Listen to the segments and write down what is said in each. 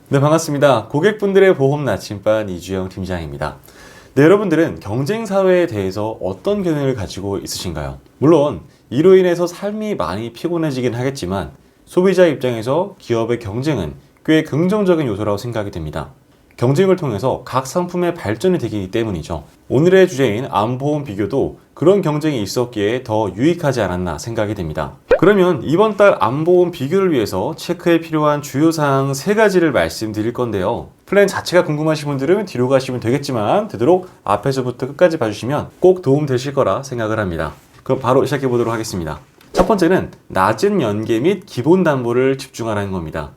네, 반갑습니다. 고객분들의 보험 나침반 이주영 팀장입니다. 네, 여러분들은 경쟁 사회에 대해서 어떤 견해를 가지고 있으신가요? 물론 이로 인해서 삶이 많이 피곤해지긴 하겠지만 소비자 입장에서 기업의 경쟁은 꽤 긍정적인 요소라고 생각이 됩니다. 경쟁을 통해서 각 상품의 발전이 되기 때문이죠. 오늘의 주제인 암보험 비교도 그런 경쟁이 있었기에 더 유익하지 않았나 생각이 됩니다. 그러면 이번 달 암보험 비교를 위해서 체크에 필요한 주요 사항 3가지를 말씀드릴 건데요. 플랜 자체가 궁금하신 분들은 뒤로 가시면 되겠지만 되도록 앞에서부터 끝까지 봐주시면 꼭 도움 되실 거라 생각을 합니다. 그럼 바로 시작해 보도록 하겠습니다. 첫 번째는 낮은 연계 및 기본 담보를 집중하라는 겁니다.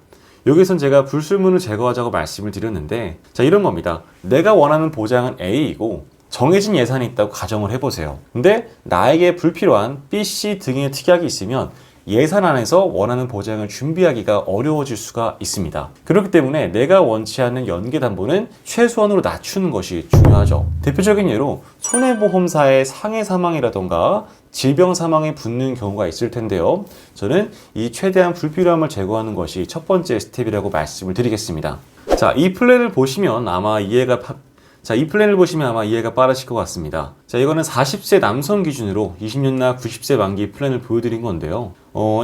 여기선 제가 불순물을 제거하자고 말씀을 드렸는데, 자, 이런 겁니다. 내가 원하는 보장은 A이고 정해진 예산이 있다고 가정을 해보세요. 근데 나에게 불필요한 B, C 등의 특약이 있으면 예산 안에서 원하는 보장을 준비하기가 어려워질 수가 있습니다. 그렇기 때문에 내가 원치 않는 연계담보는 최소한으로 낮추는 것이 중요하죠. 대표적인 예로 손해보험사의 상해 사망이라던가 질병 사망에 붙는 경우가 있을 텐데요. 저는 이 최대한 불필요함을 제거하는 것이 첫 번째 스텝이라고 말씀을 드리겠습니다. 자, 이 플랜을 보시면 아마 이해가 빠르실 것 같습니다. 자, 이거는 40세 남성 기준으로 20년 나 90세 만기 플랜을 보여드린 건데요.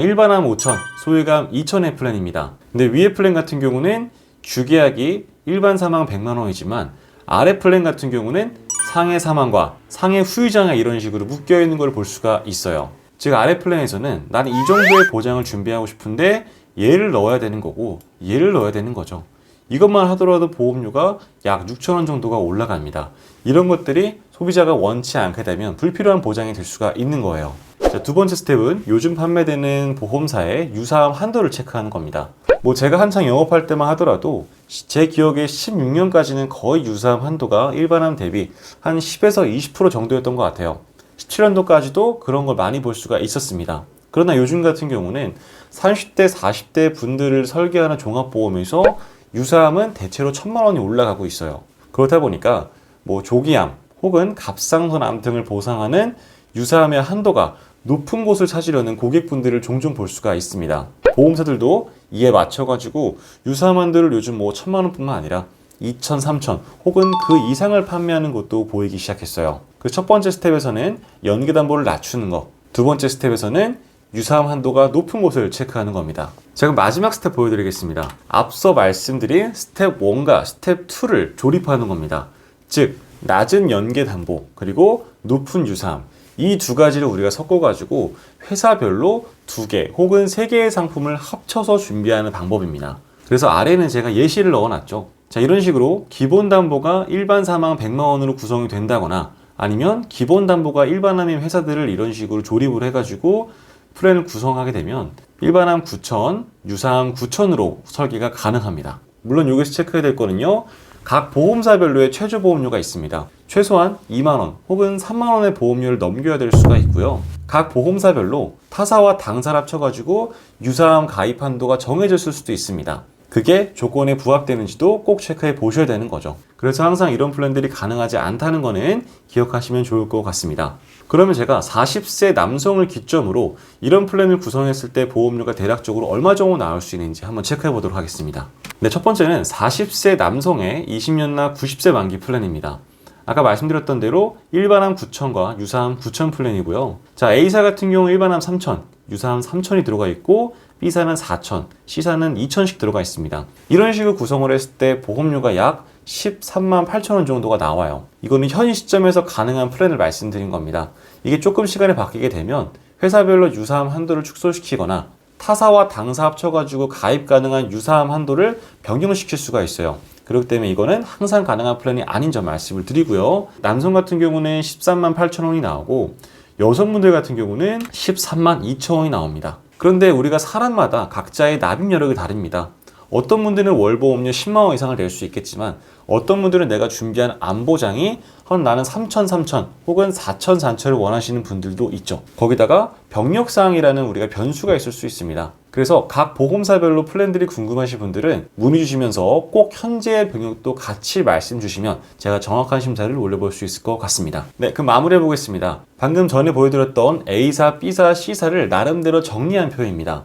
일반암 5천, 소외감 2천의 플랜입니다. 근데 위에 플랜 같은 경우는 주계약이 일반 사망 100만 원이지만 아래 플랜 같은 경우는 상해 사망과 상해 후유장애 이런 식으로 묶여 있는 걸 볼 수가 있어요. 즉 아래 플랜에서는 나는 이 정도의 보장을 준비하고 싶은데 얘를 넣어야 되는 거고 얘를 넣어야 되는 거죠. 이것만 하더라도 보험료가 약 6,000원 정도가 올라갑니다. 이런 것들이 소비자가 원치 않게 되면 불필요한 보장이 될 수가 있는 거예요. 자, 두 번째 스텝은 요즘 판매되는 보험사의 유사암 한도를 체크하는 겁니다. 제가 한창 영업할 때만 하더라도 제 기억에 16년까지는 거의 유사암 한도가 일반암 대비 한 10에서 20% 정도였던 것 같아요. 17년도까지도 그런 걸 많이 볼 수가 있었습니다. 그러나 요즘 같은 경우는 30대, 40대 분들을 설계하는 종합보험에서 유사암은 대체로 1,000만 원이 올라가고 있어요. 그렇다 보니까 조기암 혹은 갑상선암 등을 보상하는 유사암의 한도가 높은 곳을 찾으려는 고객분들을 종종 볼 수가 있습니다. 보험사들도 이에 맞춰가지고 유사암 한도를 요즘 1,000만 원뿐만 아니라 2,000, 3,000 혹은 그 이상을 판매하는 곳도 보이기 시작했어요. 그 첫 번째 스텝에서는 연계담보를 낮추는 거, 두 번째 스텝에서는 유사암 한도가 높은 곳을 체크하는 겁니다. 제가 마지막 스텝 보여드리겠습니다. 앞서 말씀드린 스텝 1과 스텝 2를 조립하는 겁니다. 즉 낮은 연계 담보 그리고 높은 유사암, 이 두 가지를 우리가 섞어가지고 회사별로 2개 혹은 3개의 상품을 합쳐서 준비하는 방법입니다. 그래서 아래는 제가 예시를 넣어놨죠. 자, 이런 식으로 기본 담보가 일반 사망 100만 원으로 구성이 된다거나 아니면 기본 담보가 일반암인 회사들을 이런 식으로 조립을 해가지고 플랜을 구성하게 되면 일반암 9,000, 유사암 9,000으로 설계가 가능합니다. 물론 여기서 체크해야 될 거는요. 각 보험사별로의 최저 보험료가 있습니다. 최소한 2만 원 혹은 3만 원의 보험료를 넘겨야 될 수가 있고요. 각 보험사별로 타사와 당사를 합쳐가지고 유사암 가입 한도가 정해졌을 수도 있습니다. 그게 조건에 부합되는지도 꼭 체크해 보셔야 되는 거죠. 그래서 항상 이런 플랜들이 가능하지 않다는 거는 기억하시면 좋을 것 같습니다. 그러면 제가 40세 남성을 기점으로 이런 플랜을 구성했을 때 보험료가 대략적으로 얼마 정도 나올 수 있는지 한번 체크해 보도록 하겠습니다. 네, 첫 번째는 40세 남성의 20년 나 90세 만기 플랜입니다. 아까 말씀드렸던 대로 일반암 9,000과 유사암 9,000 플랜이고요. 자, A사 같은 경우 일반암 3,000, 유사암 3,000이 들어가 있고 B사는 4,000, C사는 2,000씩 들어가 있습니다. 이런 식으로 구성을 했을 때 보험료가 약 13만 8천 원 정도가 나와요. 이거는 현 시점에서 가능한 플랜을 말씀드린 겁니다. 이게 조금 시간이 바뀌게 되면 회사별로 유사암 한도를 축소시키거나 타사와 당사 합쳐가지고 가입 가능한 유사암 한도를 변경시킬 수가 있어요. 그렇기 때문에 이거는 항상 가능한 플랜이 아닌 점 말씀을 드리고요. 남성 같은 경우는 13만 8천 원이 나오고 여성분들 같은 경우는 13만 2천 원이 나옵니다. 그런데 우리가 사람마다 각자의 납입 여력이 다릅니다. 어떤 분들은 월보험료 10만 원 이상을 낼 수 있겠지만 어떤 분들은 내가 준비한 암보장이 나는 3,000 혹은 4,000를 원하시는 분들도 있죠. 거기다가 병력사항이라는 우리가 변수가 있을 수 있습니다. 그래서 각 보험사별로 플랜들이 궁금하신 분들은 문의 주시면서 꼭 현재의 병력도 같이 말씀 주시면 제가 정확한 심사를 올려볼 수 있을 것 같습니다. 네, 그럼 마무리해 보겠습니다. 방금 전에 보여드렸던 A사, B사, C사를 나름대로 정리한 표입니다.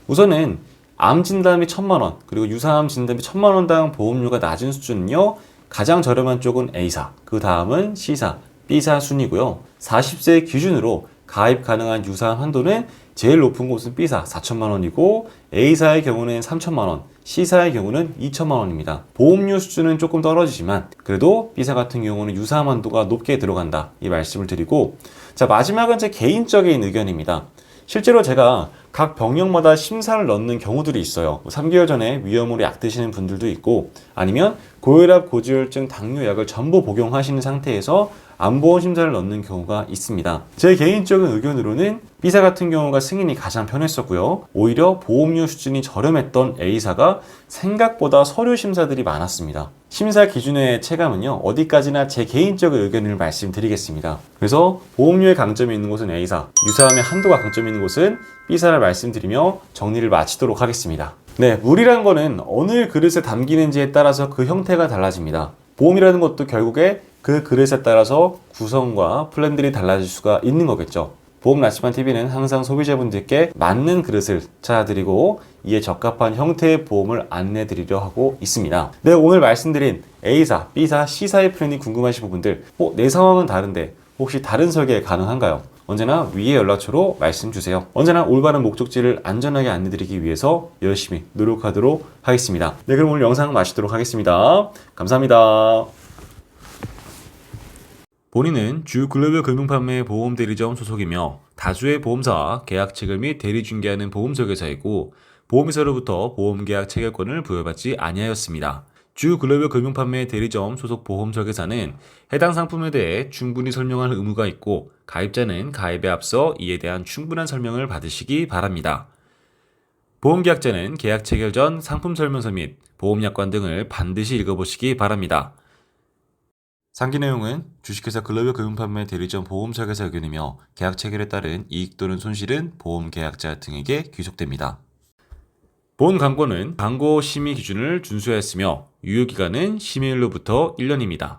우선은 암 진단비 1,000만 원, 그리고 유사암 진단비 1,000만 원당 보험료가 낮은 수준은요. 가장 저렴한 쪽은 A사, 그 다음은 C사, B사 순이고요. 40세 기준으로 가입 가능한 유사암 한도는 제일 높은 곳은 B사 4천만 원이고 A사의 경우는 3천만 원, C사의 경우는 2천만 원입니다. 보험료 수준은 조금 떨어지지만 그래도 B사 같은 경우는 유사암 한도가 높게 들어간다 이 말씀을 드리고, 자 마지막은 제 개인적인 의견입니다. 실제로 제가 각 병력마다 심사를 넣는 경우들이 있어요. 3개월 전에 위험으로 약 드시는 분들도 있고, 아니면 고혈압, 고지혈증, 당뇨약을 전부 복용하시는 상태에서 안보험 심사를 넣는 경우가 있습니다. 제 개인적인 의견으로는 B사 같은 경우가 승인이 가장 편했었고요. 오히려 보험료 수준이 저렴했던 A사가 생각보다 서류 심사들이 많았습니다. 심사 기준의 체감은요, 어디까지나 제 개인적인 의견을 말씀드리겠습니다. 그래서 보험료의 강점이 있는 곳은 A사, 유사암의 한도가 강점이 있는 곳은 B사를 말씀드리며 정리를 마치도록 하겠습니다. 네, 물이란 거는 어느 그릇에 담기는지에 따라서 그 형태가 달라집니다. 보험이라는 것도 결국에 그 그릇에 따라서 구성과 플랜들이 달라질 수가 있는 거겠죠. 보험 나치반TV는 항상 소비자분들께 맞는 그릇을 찾아드리고 이에 적합한 형태의 보험을 안내드리려 하고 있습니다. 네, 오늘 말씀드린 A사, B사, C사의 플랜이 궁금하신 부분들, 내 상황은 다른데 혹시 다른 설계 가능한가요? 언제나 위에 연락처로 말씀 주세요. 언제나 올바른 목적지를 안전하게 안내드리기 위해서 열심히 노력하도록 하겠습니다. 네, 그럼 오늘 영상 마치도록 하겠습니다. 감사합니다. 본인은 주 글로벌 금융판매 보험대리점 소속이며 다수의 보험사와 계약체결 및 대리중개하는 보험설계사이고 보험회사로부터 보험계약 체결권을 부여받지 아니하였습니다. 주 글로벌 금융판매 대리점 소속 보험설계사는 해당 상품에 대해 충분히 설명할 의무가 있고 가입자는 가입에 앞서 이에 대한 충분한 설명을 받으시기 바랍니다. 보험계약자는 계약 체결 전 상품 설명서 및 보험약관 등을 반드시 읽어보시기 바랍니다. 상기 내용은 주식회사 글로벌 금융판매 대리점 보험설계사 의견이며 계약 체결에 따른 이익 또는 손실은 보험계약자 등에게 귀속됩니다. 본 광고는 광고 심의 기준을 준수하였으며 유효기간은 심의일로부터 1년입니다.